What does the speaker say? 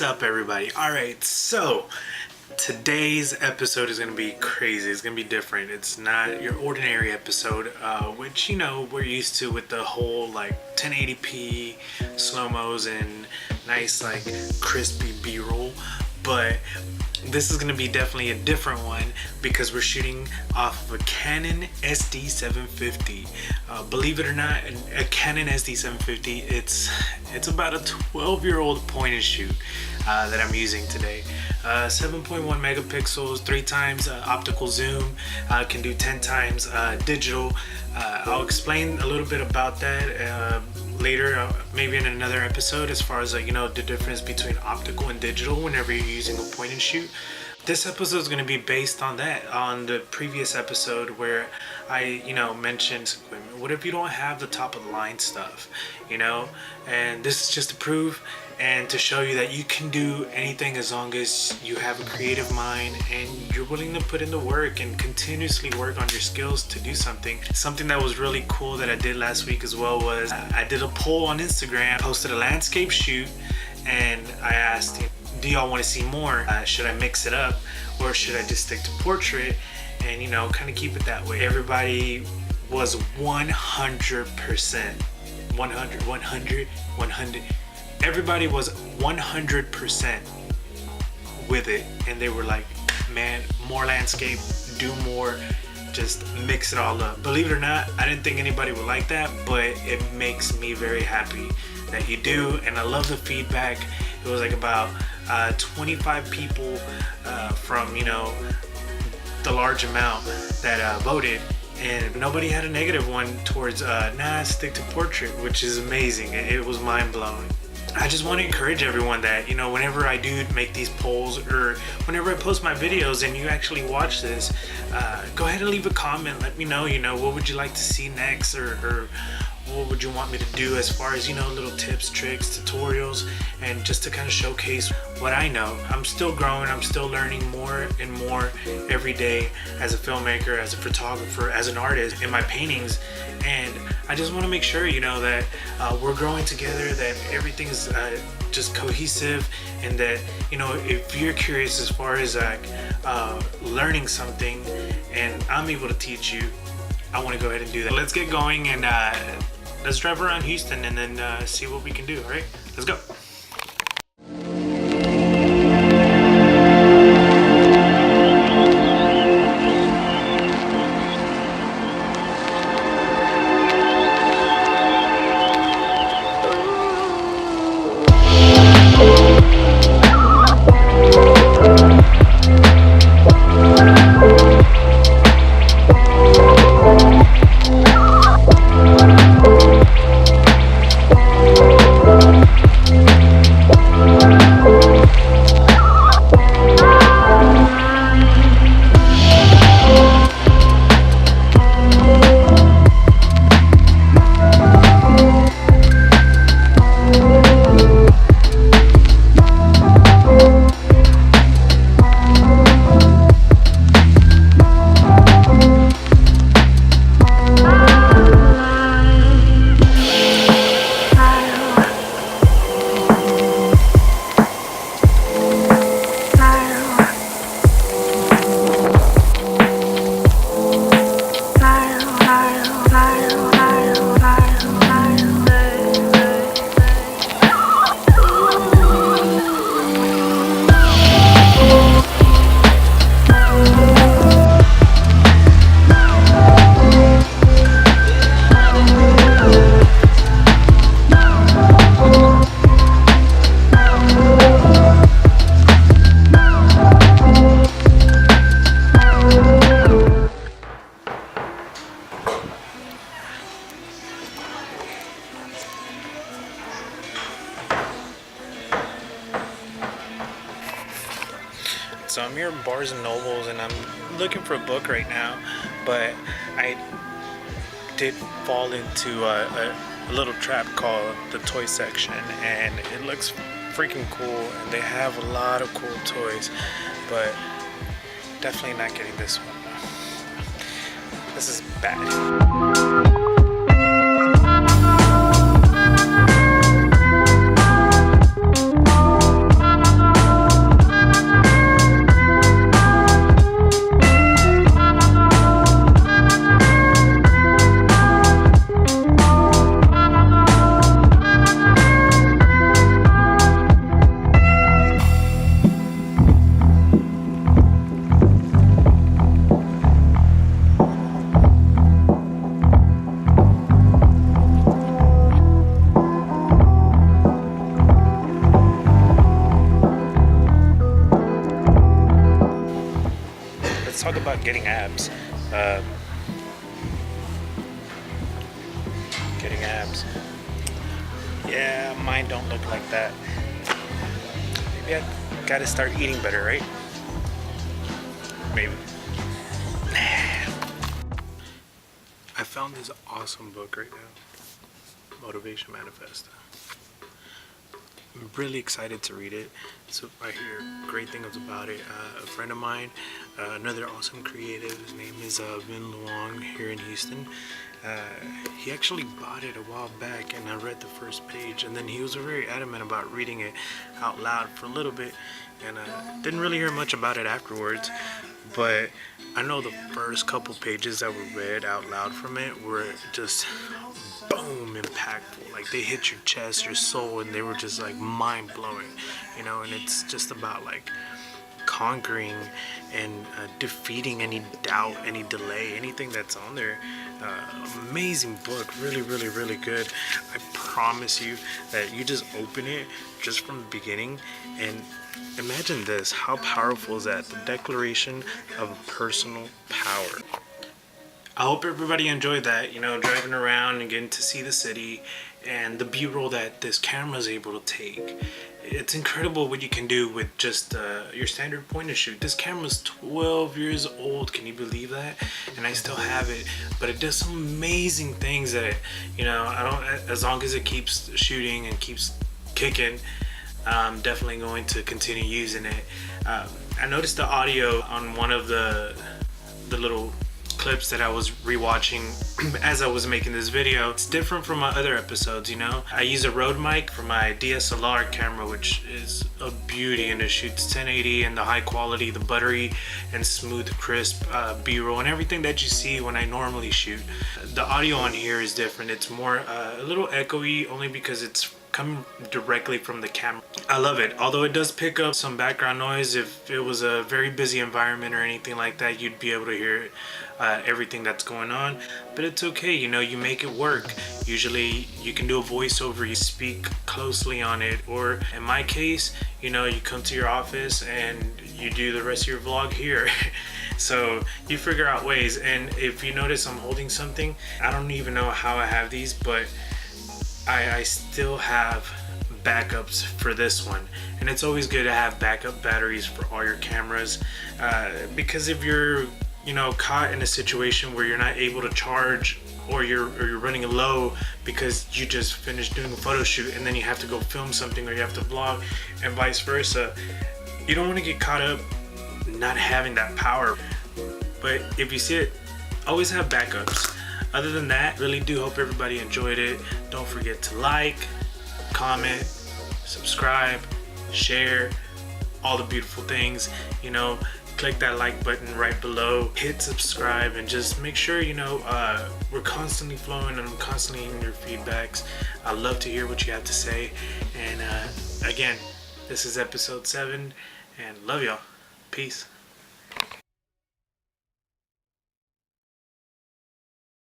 What's up, everybody? Alright, so today's episode is going to be crazy. It's going to be different. It's not your ordinary episode, which, you know, we're used to with the whole like 1080p slow-mos and nice like crispy b-roll. But this is going to be definitely a different one because we're shooting off of a Canon SD 750. Believe it or not, a Canon SD 750, it's about a 12-year-old point and shoot that I'm using today. 7.1 megapixels, 3 times optical zoom, can do 10 times digital. I'll explain a little bit about that later, maybe in another episode, as far as you know, the difference between optical and digital whenever you're using a point and shoot. This episode is going to be based on that, on the previous episode where I, mentioned what if you don't have the top of the line stuff, and this is just to prove and to show you that you can do anything as long as you have a creative mind and you're willing to put in the work and continuously work on your skills to do something. Something that was really cool that I did last week as well was I did a poll on Instagram, posted a landscape shoot, and I asked, do y'all want to see more? Should I mix it up or should I just stick to portrait and kind of keep it that way? Everybody was 100%. Everybody was 100% with it, and they were like, man, more landscape, do more, just mix it all up. Believe it or not, I didn't think anybody would like that, but it makes me very happy that you do, and I love the feedback. It was like about 25 people from the large amount that voted, and nobody had a negative one towards stick to portrait, which is amazing. It was mind-blowing. I just want to encourage everyone that, whenever I do make these polls or whenever I post my videos and you actually watch this, go ahead and leave a comment. Let me know, what would you like to see next, or what would you want me to do as far as, little tips, tricks, tutorials, and just to kind of showcase what I know. I'm still growing. I'm still learning more and more every day as a filmmaker, as a photographer, as an artist in my paintings. And I just want to make sure, that we're growing together, that everything is just cohesive, and that, if you're curious as far as learning something and I'm able to teach you, I want to go ahead and do that. Let's get going and let's drive around Houston and then see what we can do. All right, let's go. So I'm here at Barnes & Nobles and I'm looking for a book right now, but I did fall into a little trap called the toy section, and it looks freaking cool and they have a lot of cool toys, but definitely not getting this one. This is bad. let's talk about getting abs. Getting abs. Yeah, mine don't look like that. Maybe I gotta start eating better, right? Maybe. I found this awesome book right now, Motivation Manifesto. I'm really excited to read it. So I hear great things about it. A friend of mine, another awesome creative, his name is Vin Luong here in Houston. He actually bought it a while back, and I read the first page, and then he was very adamant about reading it out loud for a little bit, and didn't really hear much about it afterwards. But I know the first couple pages that were read out loud from it were just boom, impactful. Like they hit your chest, your soul, and they were just like mind blowing, you know. And it's just about like conquering and defeating any doubt, any delay, anything that's on there. Amazing book, really, really, really good. I promise you that you just open it just from the beginning and imagine this. How powerful is that? The declaration of personal power. I hope everybody enjoyed that, you know, driving around and getting to see the city and the B-roll that this camera is able to take. It's incredible what you can do with just your standard point and shoot. This camera's 12 years old, can you believe that? And I still have it, but it does some amazing things that, you know, as long as it keeps shooting and keeps kicking, I'm definitely going to continue using it. I noticed the audio on one of the little clips that I was rewatching as I was making this video. It's different from my other episodes, you know. I use a Rode mic for my DSLR camera, which is a beauty, and it shoots 1080 and the high quality, the buttery and smooth, crisp B-roll and everything that you see when I normally shoot. The audio on here is different. It's more a little echoey, only because it's coming directly from the camera. I love it, although it does pick up some background noise. If it was a very busy environment or anything like that, you'd be able to hear everything that's going on, but it's okay, you know, you make it work. Usually you can do a voiceover, you speak closely on it, or in my case, you know, you come to your office and you do the rest of your vlog here. So you figure out ways. And if you notice I'm holding something, I don't even know how I have these, but I still have backups for this one, and it's always good to have backup batteries for all your cameras, because if you're, you know, caught in a situation where you're not able to charge, or you're running low because you just finished doing a photo shoot and then you have to go film something, or you have to vlog, and vice versa, you don't want to get caught up not having that power. But if you see it, always have backups. Other than that, really do hope everybody enjoyed it. Don't forget to like, comment, subscribe, share, all the beautiful things, you know. Click that like button right below, hit subscribe, and just make sure, you know, we're constantly flowing and I'm constantly hearing your feedbacks. I love to hear what you have to say. And again, this is episode 7, and love y'all. Peace.